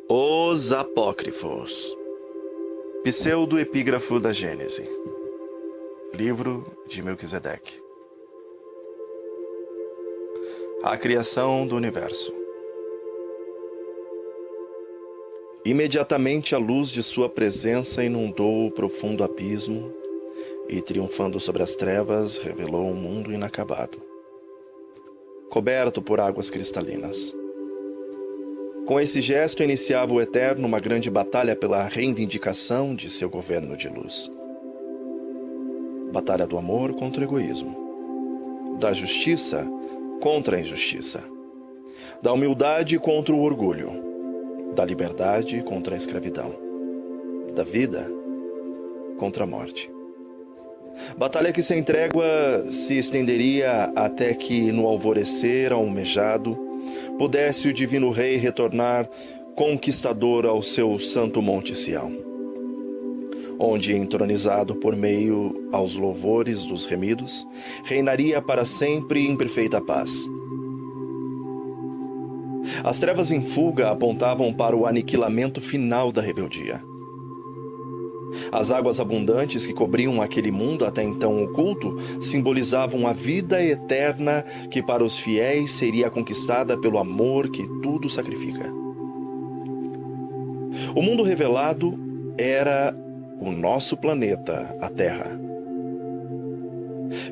Os Apócrifos. Pseudo-epígrafo da Gênese. Livro de Melquisedeque. A criação do universo. Imediatamente a luz de sua presença inundou o profundo abismo e, triunfando sobre as trevas, revelou um mundo inacabado, coberto por águas cristalinas. Com esse gesto iniciava o Eterno uma grande batalha pela reivindicação de seu governo de luz. Batalha do amor contra o egoísmo, da justiça contra a injustiça, da humildade contra o orgulho, da liberdade contra a escravidão, da vida contra a morte. Batalha que sem trégua se estenderia até que, no alvorecer almejado, pudesse o divino rei retornar conquistador ao seu santo monte Sião, onde, entronizado por meio aos louvores dos remidos, reinaria para sempre em perfeita paz. As trevas em fuga apontavam para o aniquilamento final da rebeldia. As águas abundantes que cobriam aquele mundo até então oculto simbolizavam a vida eterna que para os fiéis seria conquistada pelo amor que tudo sacrifica. O mundo revelado era o nosso planeta, a Terra.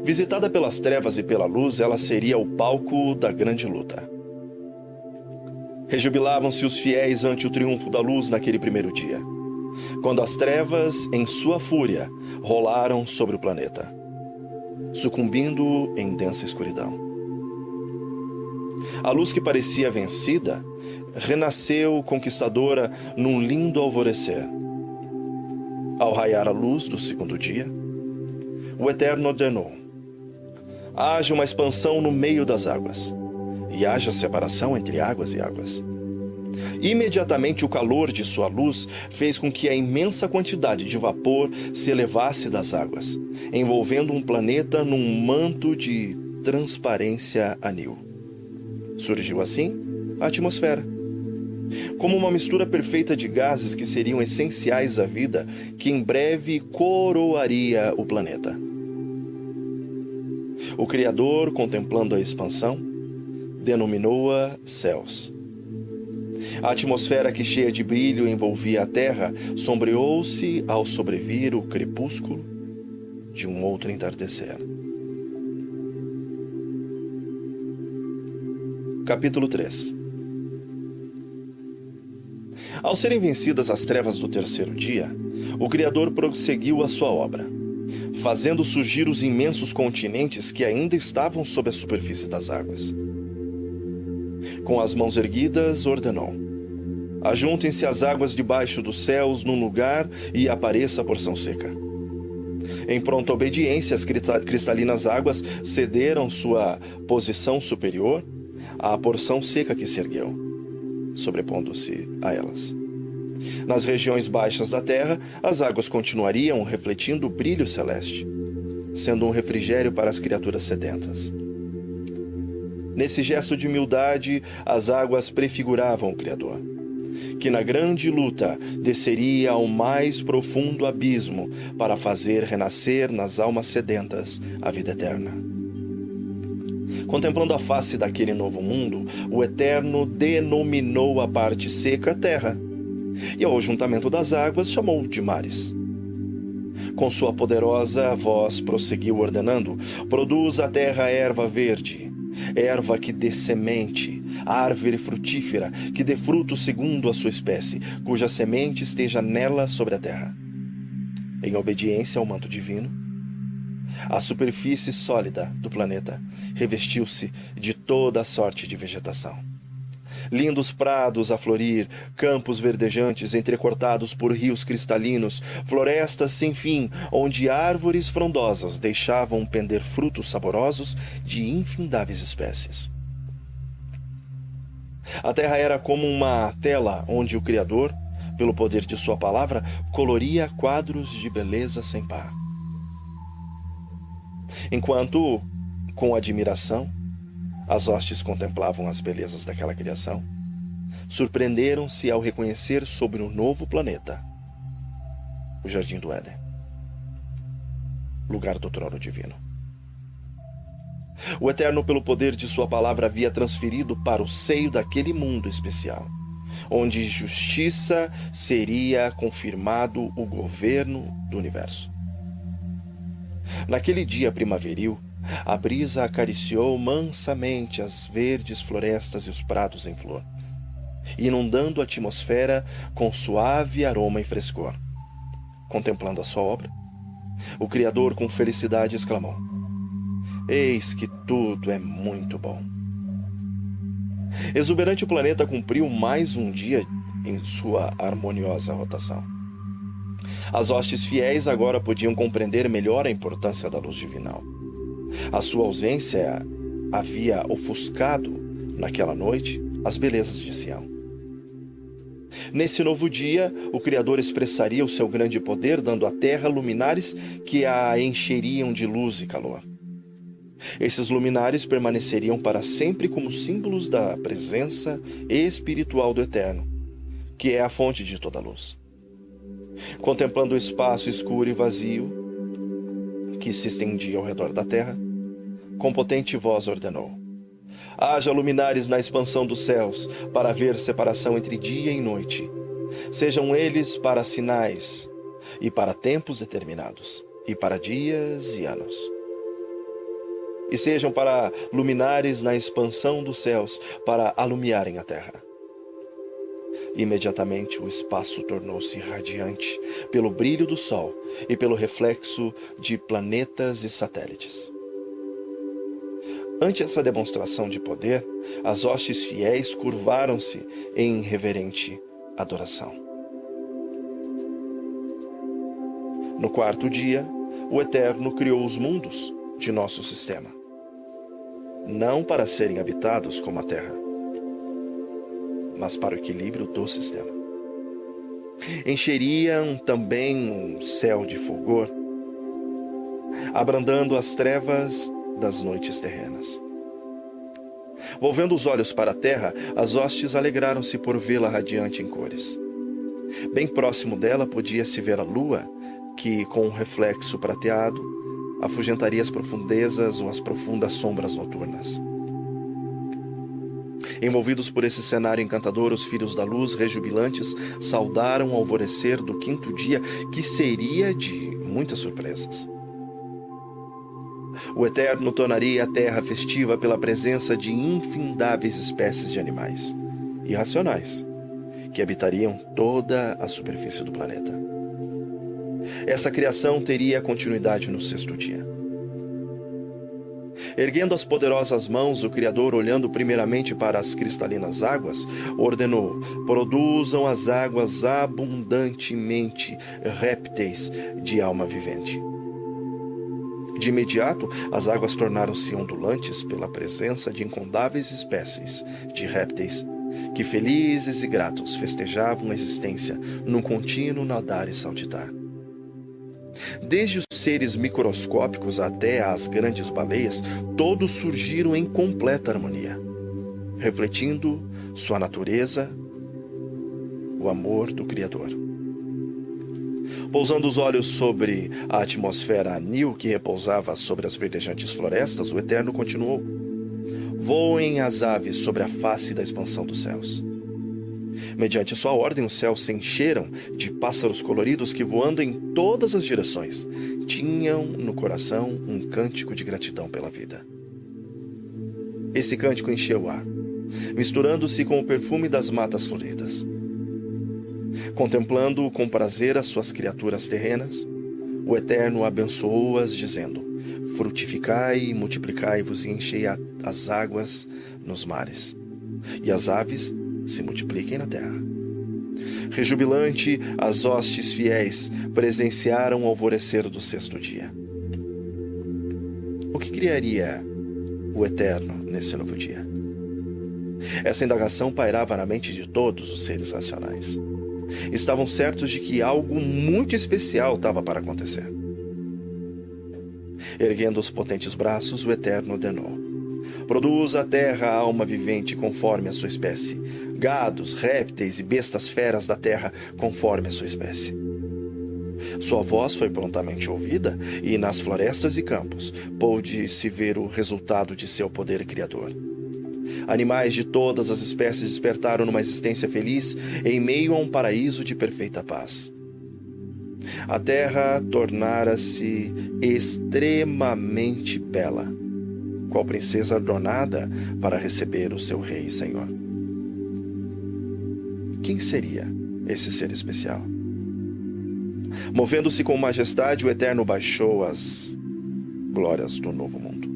Visitada pelas trevas e pela luz, ela seria o palco da grande luta. Rejubilavam-se os fiéis ante o triunfo da luz naquele primeiro dia, quando as trevas, em sua fúria, rolaram sobre o planeta, sucumbindo em densa escuridão. A luz que parecia vencida, renasceu conquistadora num lindo alvorecer. Ao raiar a luz do segundo dia, o Eterno ordenou: haja uma expansão no meio das águas, e haja separação entre águas e águas. Imediatamente o calor de sua luz fez com que a imensa quantidade de vapor se elevasse das águas, envolvendo um planeta num manto de transparência anil. Surgiu assim a atmosfera, como uma mistura perfeita de gases que seriam essenciais à vida, que em breve coroaria o planeta. O Criador, contemplando a expansão, denominou-a céus. A atmosfera que, cheia de brilho, envolvia a terra, sombreou-se ao sobrevir o crepúsculo de um outro entardecer. Capítulo 3. Ao serem vencidas as trevas do terceiro dia, o Criador prosseguiu a sua obra, fazendo surgir os imensos continentes que ainda estavam sob a superfície das águas. Com as mãos erguidas, ordenou: ajuntem-se as águas debaixo dos céus num lugar e apareça a porção seca. Em pronta obediência, as cristalinas águas cederam sua posição superior à porção seca que se ergueu, sobrepondo-se a elas. Nas regiões baixas da terra, as águas continuariam refletindo o brilho celeste, sendo um refrigério para as criaturas sedentas. Nesse gesto de humildade, as águas prefiguravam o Criador, que na grande luta desceria ao mais profundo abismo para fazer renascer nas almas sedentas a vida eterna. Contemplando a face daquele novo mundo, o Eterno denominou a parte seca terra, e ao ajuntamento das águas chamou de mares. Com sua poderosa voz prosseguiu ordenando: produza a terra erva verde, erva que dê semente, árvore frutífera, que dê fruto segundo a sua espécie, cuja semente esteja nela sobre a terra. Em obediência ao manto divino, a superfície sólida do planeta revestiu-se de toda a sorte de vegetação. Lindos prados a florir, campos verdejantes entrecortados por rios cristalinos, florestas sem fim, onde árvores frondosas deixavam pender frutos saborosos de infindáveis espécies. A terra era como uma tela onde o Criador, pelo poder de sua palavra, coloria quadros de beleza sem par. Enquanto, com admiração, as hostes contemplavam as belezas daquela criação, surpreenderam-se ao reconhecer sobre um novo planeta o Jardim do Éden, lugar do trono divino. O Eterno, pelo poder de sua palavra, havia transferido para o seio daquele mundo especial, onde justiça seria confirmado o governo do universo. Naquele dia primaveril, a brisa acariciou mansamente as verdes florestas e os prados em flor, inundando a atmosfera com suave aroma e frescor. Contemplando a sua obra, o Criador com felicidade exclamou: "Eis que tudo é muito bom." Exuberante, o planeta cumpriu mais um dia em sua harmoniosa rotação. As hostes fiéis agora podiam compreender melhor a importância da luz divinal. A sua ausência havia ofuscado, naquela noite, as belezas de Sião. Nesse novo dia, o Criador expressaria o seu grande poder, dando à terra luminares que a encheriam de luz e calor. Esses luminares permaneceriam para sempre como símbolos da presença espiritual do Eterno, que é a fonte de toda luz. Contemplando o espaço escuro e vazio que se estendia ao redor da terra, com potente voz ordenou: "Haja luminares na expansão dos céus, para haver separação entre dia e noite. Sejam eles para sinais, e para tempos determinados, e para dias e anos. E sejam para luminares na expansão dos céus, para alumiarem a terra." Imediatamente o espaço tornou-se radiante pelo brilho do sol e pelo reflexo de planetas e satélites. Ante essa demonstração de poder, as hostes fiéis curvaram-se em reverente adoração. No quarto dia, o Eterno criou os mundos de nosso sistema, não para serem habitados como a terra, mas para o equilíbrio do sistema. Encheriam também um céu de fulgor, abrandando as trevas das noites terrenas. Volvendo os olhos para a terra, as hostes alegraram-se por vê-la radiante em cores. Bem próximo dela podia-se ver a lua, que, com um reflexo prateado, afugentaria as profundezas ou as profundas sombras noturnas. Envolvidos por esse cenário encantador, os filhos da luz, rejubilantes, saudaram o alvorecer do quinto dia, que seria de muitas surpresas. O Eterno tornaria a terra festiva pela presença de infindáveis espécies de animais irracionais que habitariam toda a superfície do planeta. Essa criação teria continuidade no sexto dia. Erguendo as poderosas mãos, o Criador, olhando primeiramente para as cristalinas águas, ordenou: "Produzam as águas abundantemente répteis de alma vivente." De imediato, as águas tornaram-se ondulantes pela presença de incontáveis espécies de répteis que, felizes e gratos, festejavam a existência num contínuo nadar e saltitar. Desde os seres microscópicos até as grandes baleias, todos surgiram em completa harmonia, refletindo sua natureza, o amor do Criador. Pousando os olhos sobre a atmosfera anil que repousava sobre as verdejantes florestas, o Eterno continuou: "Voem as aves sobre a face da expansão dos céus." Mediante sua ordem, os céus se encheram de pássaros coloridos que, voando em todas as direções, tinham no coração um cântico de gratidão pela vida. Esse cântico encheu o ar, misturando-se com o perfume das matas floridas. Contemplando com prazer as suas criaturas terrenas, o Eterno abençoou-as, dizendo: "Frutificai e multiplicai-vos e enchei as águas nos mares, e as aves se multipliquem na terra." Rejubilante, as hostes fiéis presenciaram o alvorecer do sexto dia. O que criaria o Eterno nesse novo dia? Essa indagação pairava na mente de todos os seres racionais. Estavam certos de que algo muito especial estava para acontecer. Erguendo os potentes braços, o Eterno ordenou: "Produza a terra a alma vivente conforme a sua espécie, gados, répteis e bestas feras da terra conforme a sua espécie. Sua voz foi prontamente ouvida e nas florestas e campos pôde-se ver o resultado de seu poder criador. Animais de todas as espécies despertaram numa existência feliz em meio a um paraíso de perfeita paz. A terra tornara-se extremamente bela, qual princesa adornada para receber o seu rei e senhor. Quem seria esse ser especial? Movendo-se com majestade, o Eterno baixou as glórias do novo mundo,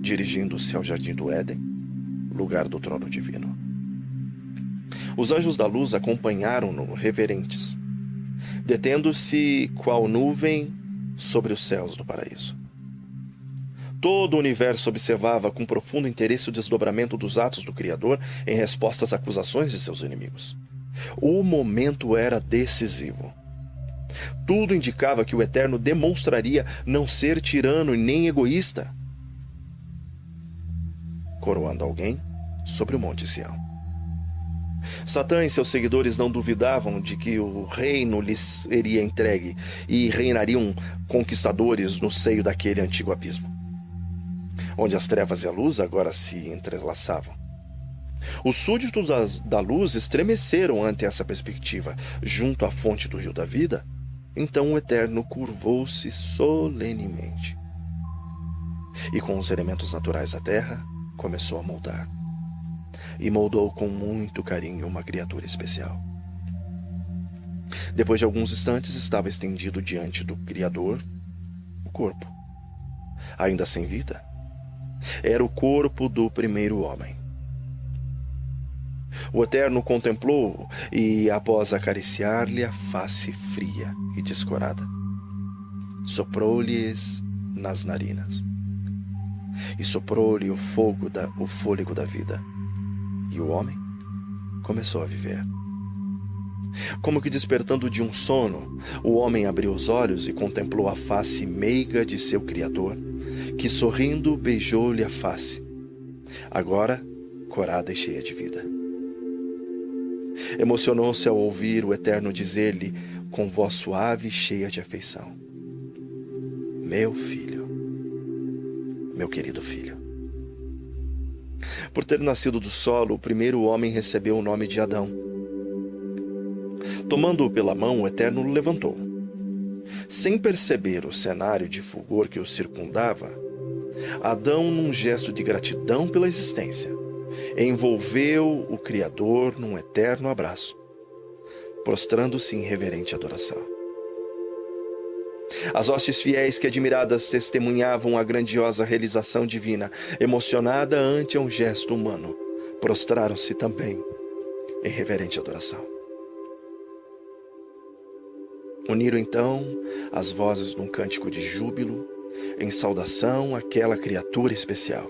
dirigindo-se ao jardim do Éden, lugar do trono divino. Os anjos da luz acompanharam-no reverentes, detendo-se qual nuvem sobre os céus do paraíso. Todo o universo observava com profundo interesse o desdobramento dos atos do Criador em resposta às acusações de seus inimigos. O momento era decisivo. Tudo indicava que o Eterno demonstraria não ser tirano e nem egoísta, coroando alguém sobre o Monte Sião. Satã e seus seguidores não duvidavam de que o reino lhes seria entregue e reinariam conquistadores no seio daquele antigo abismo, onde as trevas e a luz agora se entrelaçavam. Os súditos da luz estremeceram ante essa perspectiva. Junto à fonte do rio da vida, então o Eterno curvou-se solenemente e com os elementos naturais da terra começou a moldar. E moldou com muito carinho uma criatura especial. Depois de alguns instantes, estava estendido diante do Criador o corpo, ainda sem vida. Era o corpo do primeiro homem. O Eterno contemplou-o e, após acariciar-lhe a face fria e descorada, soprou-lhes nas narinas e soprou-lhe o fôlego da vida. E o homem começou a viver. Como que despertando de um sono, o homem abriu os olhos e contemplou a face meiga de seu Criador, que sorrindo beijou-lhe a face, agora corada e cheia de vida. Emocionou-se ao ouvir o Eterno dizer-lhe com voz suave e cheia de afeição: meu filho, meu querido filho. Por ter nascido do solo, o primeiro homem recebeu o nome de Adão. Tomando-o pela mão, o Eterno o levantou. Sem perceber o cenário de fulgor que o circundava, Adão, num gesto de gratidão pela existência, envolveu o Criador num eterno abraço, prostrando-se em reverente adoração. As hostes fiéis que admiradas testemunhavam a grandiosa realização divina, emocionada ante um gesto humano, prostraram-se também em reverente adoração. Uniram então as vozes num cântico de júbilo, em saudação àquela criatura especial,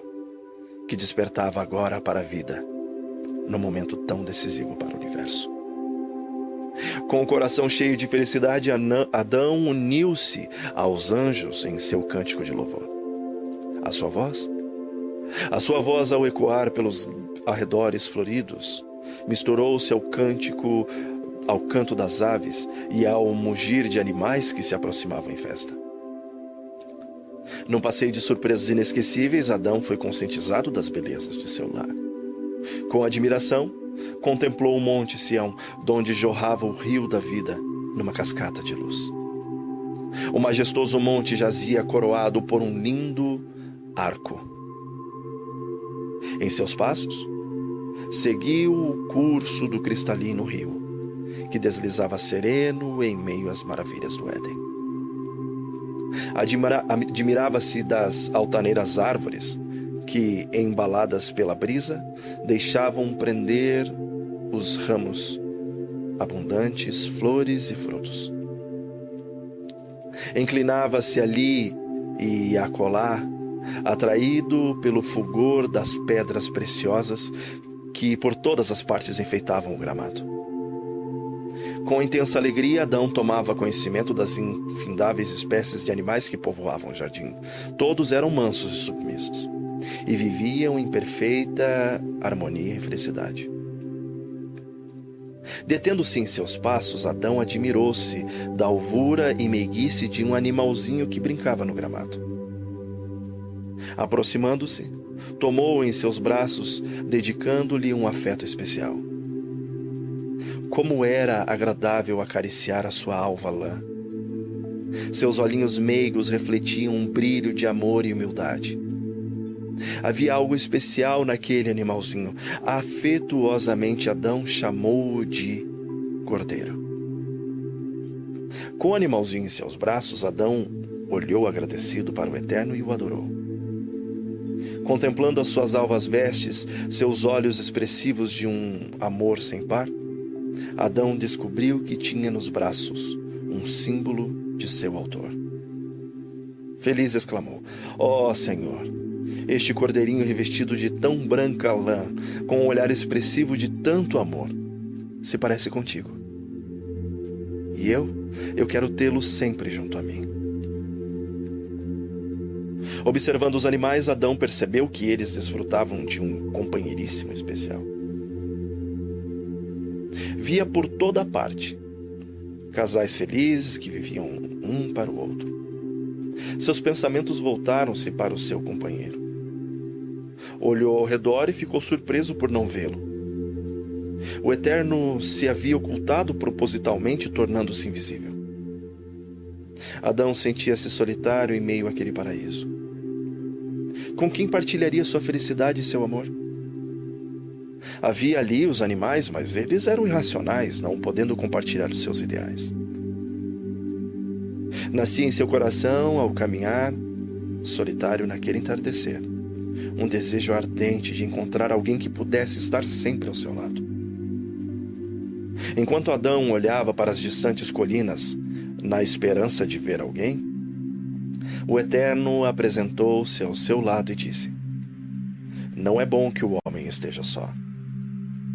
que despertava agora para a vida, num momento tão decisivo para o universo. Com o coração cheio de felicidade, Adão uniu-se aos anjos em seu cântico de louvor. A sua voz ao ecoar pelos arredores floridos, misturou-se ao canto das aves e ao mugir de animais que se aproximavam em festa. Num passeio de surpresas inesquecíveis, Adão foi conscientizado das belezas de seu lar. Com admiração, contemplou o Monte Sião, donde jorrava o rio da vida numa cascata de luz. O majestoso monte jazia coroado por um lindo arco. Em seus passos, seguiu o curso do cristalino rio, que deslizava sereno em meio às maravilhas do Éden. Admirava-se das altaneiras árvores que, embaladas pela brisa, deixavam prender os ramos, abundantes flores e frutos. Inclinava-se ali e acolá, atraído pelo fulgor das pedras preciosas que por todas as partes enfeitavam o gramado. Com intensa alegria, Adão tomava conhecimento das infindáveis espécies de animais que povoavam o jardim. Todos eram mansos e submissos, e viviam em perfeita harmonia e felicidade. Detendo-se em seus passos, Adão admirou-se da alvura e meiguice de um animalzinho que brincava no gramado. Aproximando-se, tomou-o em seus braços, dedicando-lhe um afeto especial. Como era agradável acariciar a sua alva lã. Seus olhinhos meigos refletiam um brilho de amor e humildade. Havia algo especial naquele animalzinho. Afetuosamente Adão chamou-o de Cordeiro. Com o animalzinho em seus braços, Adão olhou agradecido para o Eterno e o adorou. Contemplando as suas alvas vestes, seus olhos expressivos de um amor sem par, Adão descobriu que tinha nos braços um símbolo de seu autor. Feliz exclamou: ó Senhor, este cordeirinho revestido de tão branca lã, com um olhar expressivo de tanto amor, se parece contigo. E eu quero tê-lo sempre junto a mim. Observando os animais, Adão percebeu que eles desfrutavam de um companheiríssimo especial. Via por toda parte casais felizes que viviam um para o outro. Seus pensamentos voltaram-se para o seu companheiro. Olhou ao redor e ficou surpreso por não vê-lo. O Eterno se havia ocultado propositalmente, tornando-se invisível. Adão sentia-se solitário em meio àquele paraíso. Com quem partilharia sua felicidade e seu amor? Havia ali os animais, mas eles eram irracionais, não podendo compartilhar os seus ideais. Nascia em seu coração, ao caminhar, solitário naquele entardecer, um desejo ardente de encontrar alguém que pudesse estar sempre ao seu lado. Enquanto Adão olhava para as distantes colinas, na esperança de ver alguém, o Eterno apresentou-se ao seu lado e disse: não é bom que o homem esteja só.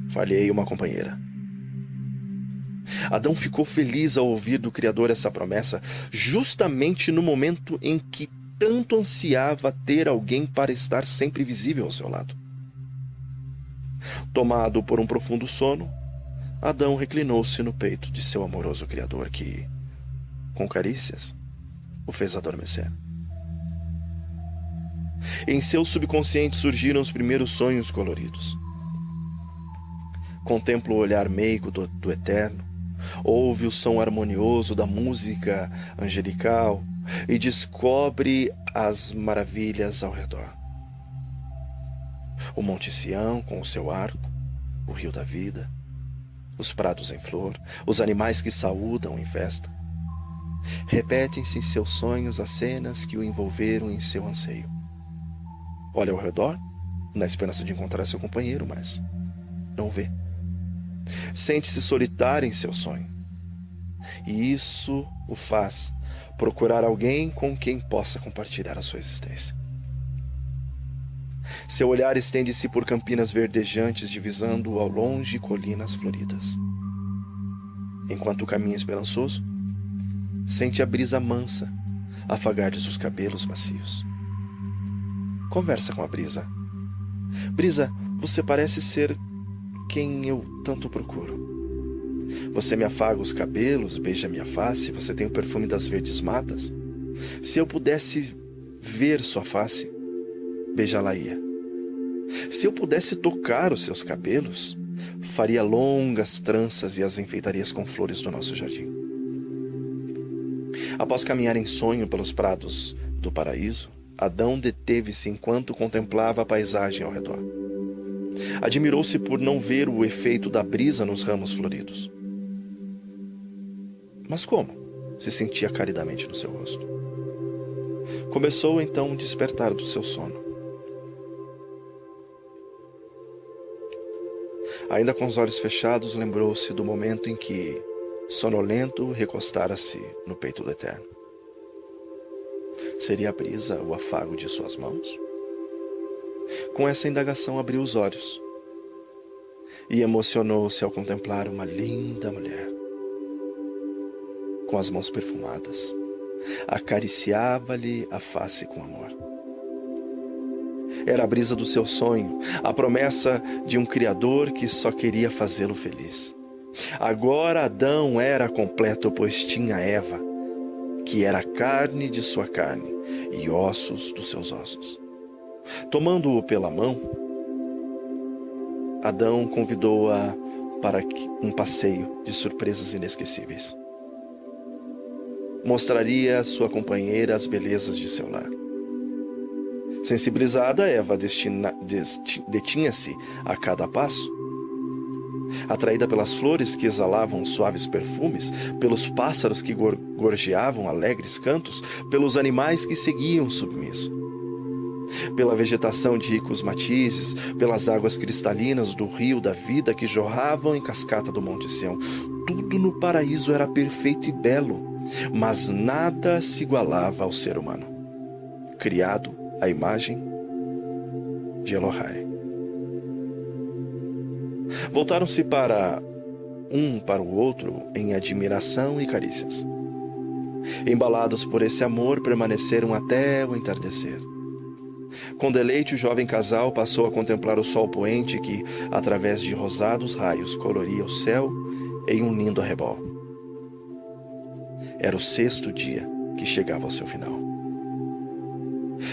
Falhei uma companheira. Adão ficou feliz ao ouvir do Criador essa promessa, justamente no momento em que tanto ansiava ter alguém para estar sempre visível ao seu lado. Tomado por um profundo sono, Adão reclinou-se no peito de seu amoroso Criador que, com carícias, o fez adormecer. Em seu subconsciente surgiram os primeiros sonhos coloridos. Contempla o olhar meigo do Eterno, ouve o som harmonioso da música angelical e descobre as maravilhas ao redor. O Monte Sião com o seu arco, o rio da vida, os prados em flor, os animais que saúdam em festa. Repetem-se em seus sonhos as cenas que o envolveram em seu anseio. Olha ao redor, na esperança de encontrar seu companheiro, mas não vê. Sente-se solitário em seu sonho. E isso o faz procurar alguém com quem possa compartilhar a sua existência. Seu olhar estende-se por campinas verdejantes, divisando ao longe colinas floridas. Enquanto caminha esperançoso, sente a brisa mansa afagar-lhes os cabelos macios. Conversa com a brisa. Brisa, você parece ser quem eu tanto procuro. Você me afaga os cabelos, beija minha face, você tem o perfume das verdes matas. Se eu pudesse ver sua face, beijá-la-ia. Se eu pudesse tocar os seus cabelos, faria longas tranças e as enfeitaria com flores do nosso jardim. Após caminhar em sonho pelos prados do paraíso, Adão deteve-se enquanto contemplava a paisagem ao redor. Admirou-se por não ver o efeito da brisa nos ramos floridos. Mas como? Se sentia caridamente no seu rosto. Começou então o despertar do seu sono. Ainda com os olhos fechados, lembrou-se do momento em que, sonolento, recostara-se no peito do Eterno. Seria a brisa o afago de suas mãos? Com essa indagação abriu os olhos e emocionou-se ao contemplar uma linda mulher. Com as mãos perfumadas, acariciava-lhe a face com amor. Era a brisa do seu sonho, a promessa de um Criador que só queria fazê-lo feliz. Agora Adão era completo, pois tinha Eva, que era carne de sua carne e ossos dos seus ossos. Tomando-o pela mão, Adão convidou-a para um passeio de surpresas inesquecíveis. Mostraria à sua companheira as belezas de seu lar. Sensibilizada, Eva detinha-se a cada passo. Atraída pelas flores que exalavam suaves perfumes, pelos pássaros que gorjeavam alegres cantos, pelos animais que seguiam submisso, pela vegetação de ricos matizes, pelas águas cristalinas do rio da vida que jorravam em cascata do Monte Sião. Tudo no paraíso era perfeito e belo, mas nada se igualava ao ser humano, criado à imagem de Elohai. Voltaram-se para o outro em admiração e carícias. Embalados por esse amor, permaneceram até o entardecer. Com deleite, o jovem casal passou a contemplar o sol poente que, através de rosados raios, coloria o céu em um lindo arrebol. Era o 6º dia que chegava ao seu final.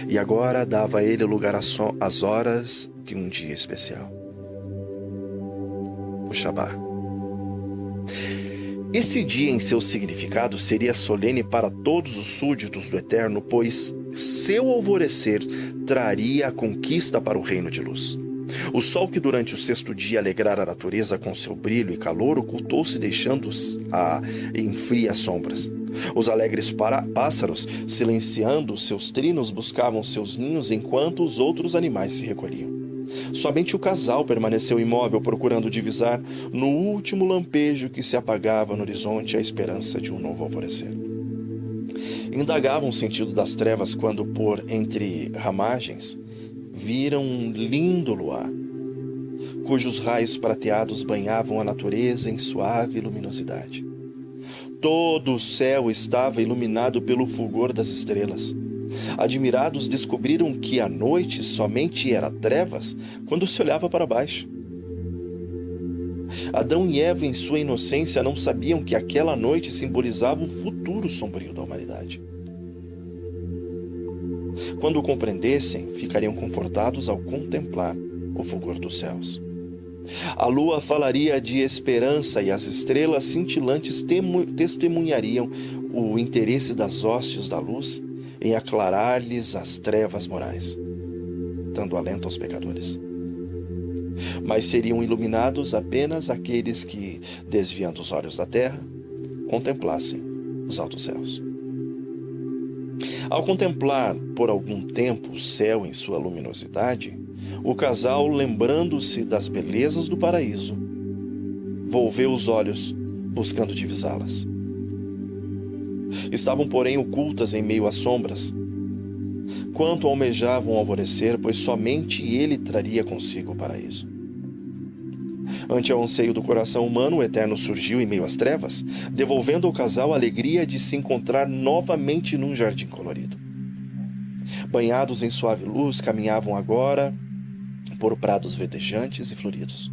E agora dava a ele lugar às horas de um dia especial. O Shabá. Esse dia, em seu significado, seria solene para todos os súditos do Eterno, pois seu alvorecer traria a conquista para o reino de luz. O sol, que durante o 6º dia alegrara a natureza com seu brilho e calor, ocultou-se, deixando-os em frias sombras. Os alegres pássaros, silenciando seus trinos, buscavam seus ninhos enquanto os outros animais se recolhiam. Somente o casal permaneceu imóvel, procurando divisar no último lampejo que se apagava no horizonte a esperança de um novo alvorecer. Indagavam o sentido das trevas quando, por entre ramagens, viram um lindo luar, cujos raios prateados banhavam a natureza em suave luminosidade. Todo o céu estava iluminado pelo fulgor das estrelas. Admirados, descobriram que a noite somente era trevas quando se olhava para baixo. Adão e Eva, em sua inocência, não sabiam que aquela noite simbolizava o futuro sombrio da humanidade. Quando o compreendessem, ficariam confortados ao contemplar o fulgor dos céus. A lua falaria de esperança e as estrelas cintilantes testemunhariam o interesse das hostes da luz em aclarar-lhes as trevas morais, dando alento aos pecadores. Mas seriam iluminados apenas aqueles que, desviando os olhos da terra, contemplassem os altos céus. Ao contemplar por algum tempo o céu em sua luminosidade, o casal, lembrando-se das belezas do paraíso, volveu os olhos, buscando divisá-las. Estavam, porém, ocultas em meio às sombras. Quanto almejavam alvorecer, pois somente ele traria consigo o paraíso. Ante ao anseio do coração humano, o Eterno surgiu em meio às trevas, devolvendo ao casal a alegria de se encontrar novamente num jardim colorido. Banhados em suave luz, caminhavam agora por prados verdejantes e floridos.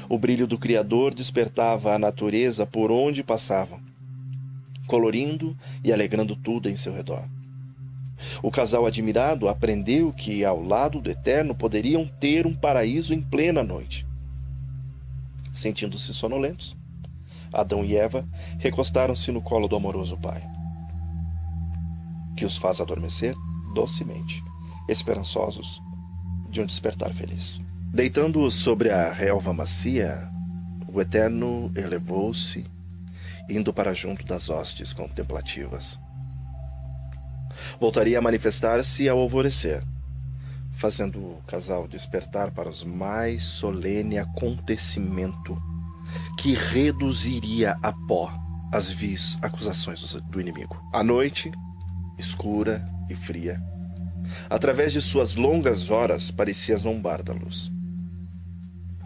O brilho do Criador despertava a natureza por onde passavam, colorindo e alegrando tudo em seu redor. O casal admirado aprendeu que, ao lado do Eterno, poderiam ter um paraíso em plena noite. Sentindo-se sonolentos, Adão e Eva recostaram-se no colo do amoroso Pai, que os faz adormecer docemente, esperançosos de um despertar feliz. Deitando-os sobre a relva macia, o Eterno elevou-se, indo para junto das hostes contemplativas. Voltaria a manifestar-se ao alvorecer, fazendo o casal despertar para o mais solene acontecimento que reduziria a pó as vis acusações do inimigo. A noite, escura e fria, através de suas longas horas, parecia zombar da luz.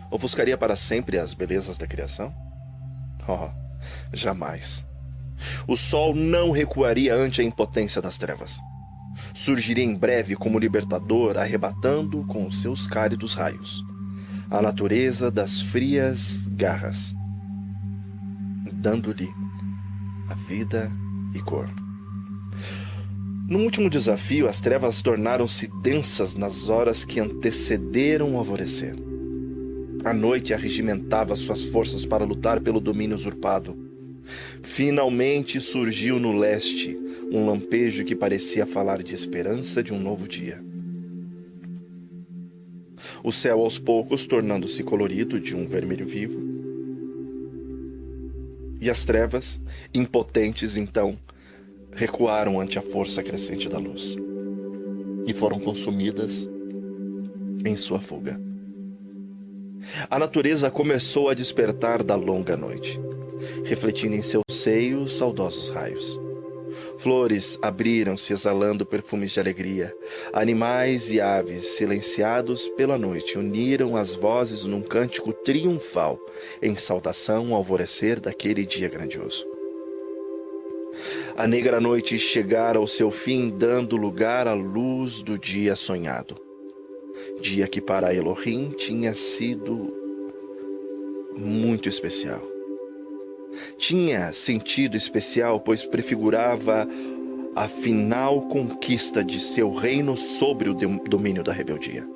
Ofuscaria para sempre as belezas da criação? Oh, jamais. O sol não recuaria ante a impotência das trevas. Surgiria em breve como libertador, arrebatando com os seus cálidos raios a natureza das frias garras, dando-lhe a vida e cor. No último desafio, as trevas tornaram-se densas nas horas que antecederam o alvorecer. A noite arregimentava suas forças para lutar pelo domínio usurpado. Finalmente surgiu no leste um lampejo que parecia falar de esperança de um novo dia. O céu aos poucos tornando-se colorido de um vermelho vivo. E as trevas, impotentes então, recuaram ante a força crescente da luz e foram consumidas em sua fuga. A natureza começou a despertar da longa noite, refletindo em seus seios saudosos raios. Flores abriram-se exalando perfumes de alegria. Animais e aves, silenciados pela noite, uniram as vozes num cântico triunfal em saudação ao alvorecer daquele dia grandioso. A negra noite chegara ao seu fim, dando lugar à luz do dia sonhado. Dia que para Elohim tinha sido muito especial. Tinha sentido especial, pois prefigurava a final conquista de seu reino sobre o domínio da rebeldia.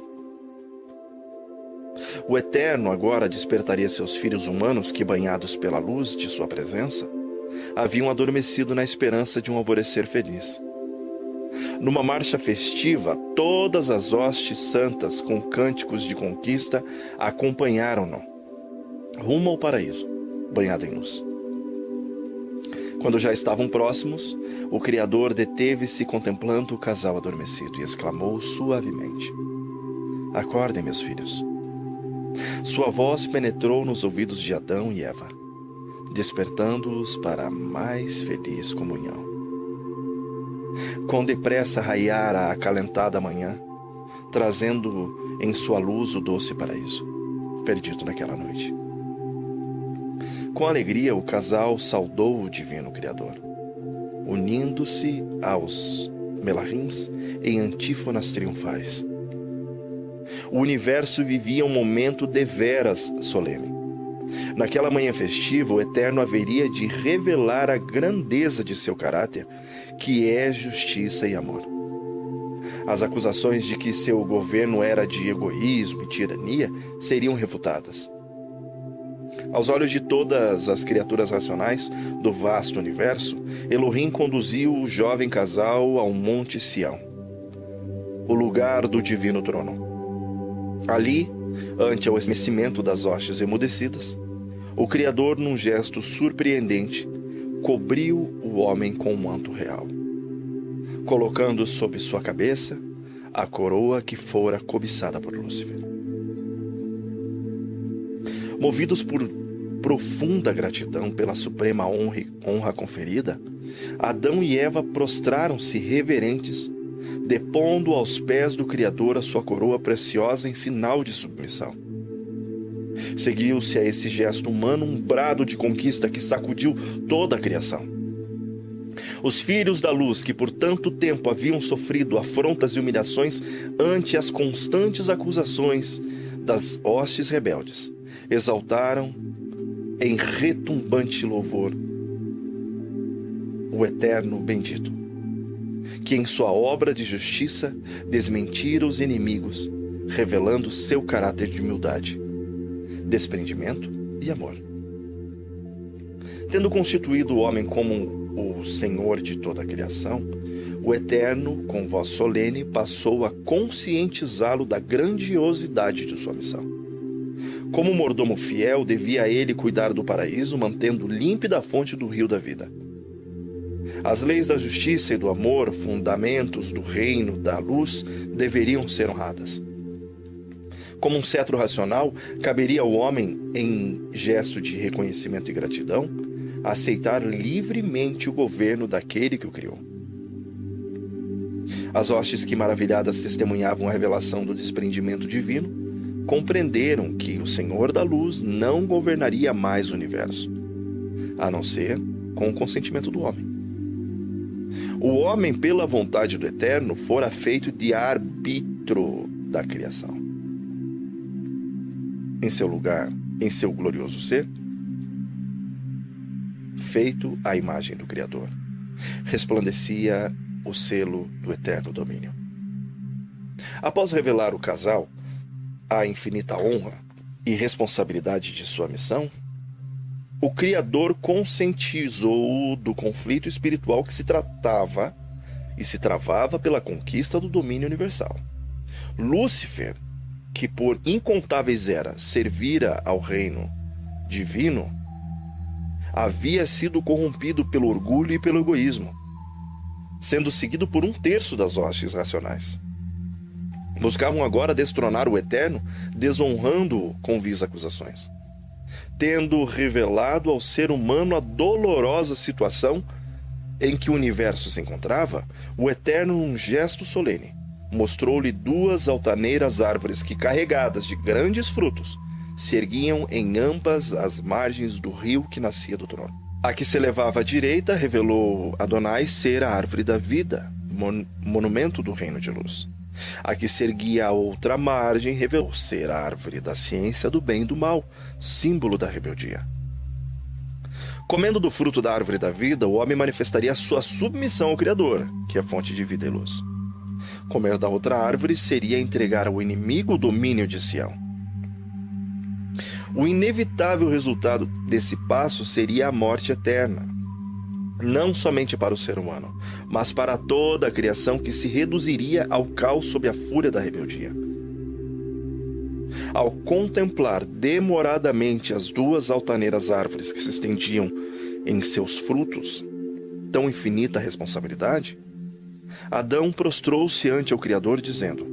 O Eterno agora despertaria seus filhos humanos que, banhados pela luz de sua presença, haviam adormecido na esperança de um alvorecer feliz. Numa marcha festiva, todas as hostes santas com cânticos de conquista acompanharam-no, rumo ao paraíso, banhado em luz. Quando já estavam próximos, o Criador deteve-se contemplando o casal adormecido e exclamou suavemente: "Acordem, meus filhos." Sua voz penetrou nos ouvidos de Adão e Eva, despertando-os para a mais feliz comunhão. Quão depressa raiara a acalentada manhã, trazendo em sua luz o doce paraíso, perdido naquela noite. Com alegria, o casal saudou o divino Criador, unindo-se aos Melahims em antífonas triunfais. O universo vivia um momento deveras solene. Naquela manhã festiva, o Eterno haveria de revelar a grandeza de seu caráter, que é justiça e amor. As acusações de que seu governo era de egoísmo e tirania seriam refutadas. Aos olhos de todas as criaturas racionais do vasto universo, Elohim conduziu o jovem casal ao Monte Sião, o lugar do divino trono. Ali, ante o estremecimento das hostes emudecidas, o Criador, num gesto surpreendente, cobriu o homem com um manto real, colocando sob sua cabeça a coroa que fora cobiçada por Lúcifer. Movidos por profunda gratidão pela suprema honra conferida, Adão e Eva prostraram-se reverentes, depondo aos pés do Criador a sua coroa preciosa em sinal de submissão. Seguiu-se a esse gesto humano um brado de conquista que sacudiu toda a criação. Os filhos da luz, que por tanto tempo haviam sofrido afrontas e humilhações ante as constantes acusações das hostes rebeldes, exaltaram em retumbante louvor o Eterno bendito, que em sua obra de justiça desmentira os inimigos, revelando seu caráter de humildade, desprendimento e amor. Tendo constituído o homem como o Senhor de toda a criação, o Eterno, com voz solene, passou a conscientizá-lo da grandiosidade de sua missão. Como mordomo fiel, devia ele cuidar do paraíso, mantendo límpida a fonte do rio da vida. As leis da justiça e do amor, fundamentos do reino da luz, deveriam ser honradas. Como um cetro racional, caberia ao homem, em gesto de reconhecimento e gratidão, aceitar livremente o governo daquele que o criou. As hostes que maravilhadas testemunhavam a revelação do desprendimento divino compreenderam que o Senhor da Luz não governaria mais o universo, a não ser com o consentimento do homem. O homem, pela vontade do Eterno, fora feito de árbitro da criação. em seu lugar, em seu glorioso ser? Feito à imagem do Criador, resplandecia o selo do eterno domínio. Após revelar o casal a infinita honra e responsabilidade de sua missão, o Criador conscientizou do conflito espiritual que se tratava e se travava pela conquista do domínio universal. Lúcifer, que por incontáveis eras servira ao reino divino, havia sido corrompido pelo orgulho e pelo egoísmo, sendo seguido por 1/3 das hostes racionais. Buscavam agora destronar o Eterno, desonrando-o com vis acusações. Tendo revelado ao ser humano a dolorosa situação em que o universo se encontrava, o Eterno, num gesto solene, mostrou-lhe 2 altaneiras árvores que, carregadas de grandes frutos, se erguiam em ambas as margens do rio que nascia do trono. A que se elevava à direita revelou Adonai ser a árvore da vida, monumento do reino de luz. A que se erguia à outra margem revelou ser a árvore da ciência do bem e do mal, símbolo da rebeldia. Comendo do fruto da árvore da vida, o homem manifestaria sua submissão ao Criador, que é fonte de vida e luz. Comer da outra árvore seria entregar ao inimigo o domínio de Sião. O inevitável resultado desse passo seria a morte eterna, não somente para o ser humano, mas para toda a criação, que se reduziria ao caos sob a fúria da rebeldia. Ao contemplar demoradamente as 2 altaneiras árvores que se estendiam em seus frutos, tão infinita responsabilidade, Adão prostrou-se ante o Criador, dizendo: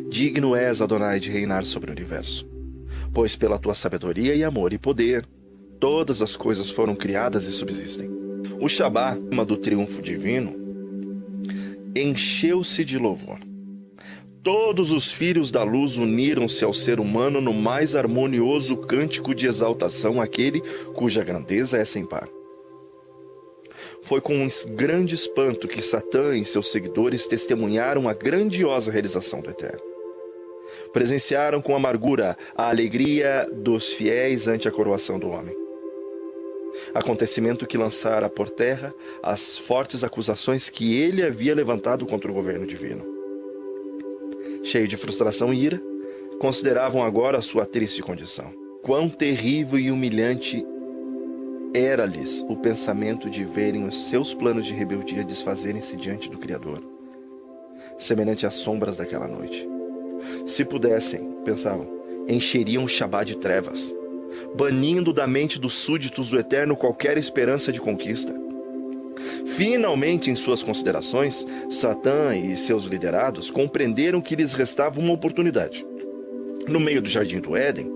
Digno és, Adonai, de reinar sobre o universo, pois pela tua sabedoria e amor e poder, todas as coisas foram criadas e subsistem. O Shabá, do triunfo divino, encheu-se de louvor. Todos os filhos da luz uniram-se ao ser humano no mais harmonioso cântico de exaltação àquele cuja grandeza é sem par. Foi com um grande espanto que Satã e seus seguidores testemunharam a grandiosa realização do Eterno. Presenciaram com amargura a alegria dos fiéis ante a coroação do homem. Acontecimento que lançara por terra as fortes acusações que ele havia levantado contra o governo divino. Cheio de frustração e ira, consideravam agora a sua triste condição. Quão terrível e humilhante era-lhes o pensamento de verem os seus planos de rebeldia desfazerem-se diante do Criador, semelhante às sombras daquela noite. Se pudessem, pensavam, encheriam o Shabá de trevas, banindo da mente dos súditos do Eterno qualquer esperança de conquista. Finalmente, em suas considerações, Satã e seus liderados compreenderam que lhes restava uma oportunidade. No meio do jardim do Éden,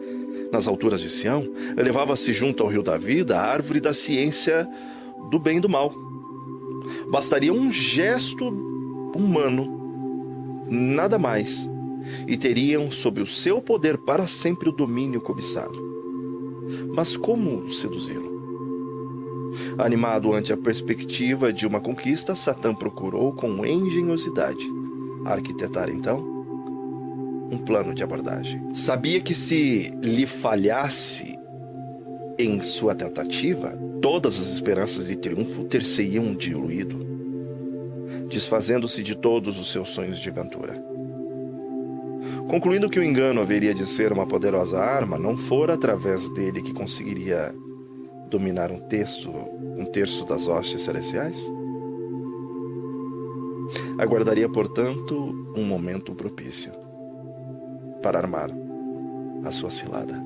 nas alturas de Sião, elevava-se junto ao rio da vida a árvore da ciência do bem e do mal. Bastaria um gesto humano, nada mais, e teriam sob o seu poder para sempre o domínio cobiçado. Mas como seduzi-lo? Animado ante a perspectiva de uma conquista, Satã procurou com engenhosidade arquitetar então um plano de abordagem. Sabia que se lhe falhasse em sua tentativa, todas as esperanças de triunfo ter-se-iam diluído, desfazendo-se de todos os seus sonhos de aventura. Concluindo que o engano haveria de ser uma poderosa arma, não fora através dele que conseguiria dominar um terço das hostes celestiais? Aguardaria, portanto, um momento propício para armar a sua cilada.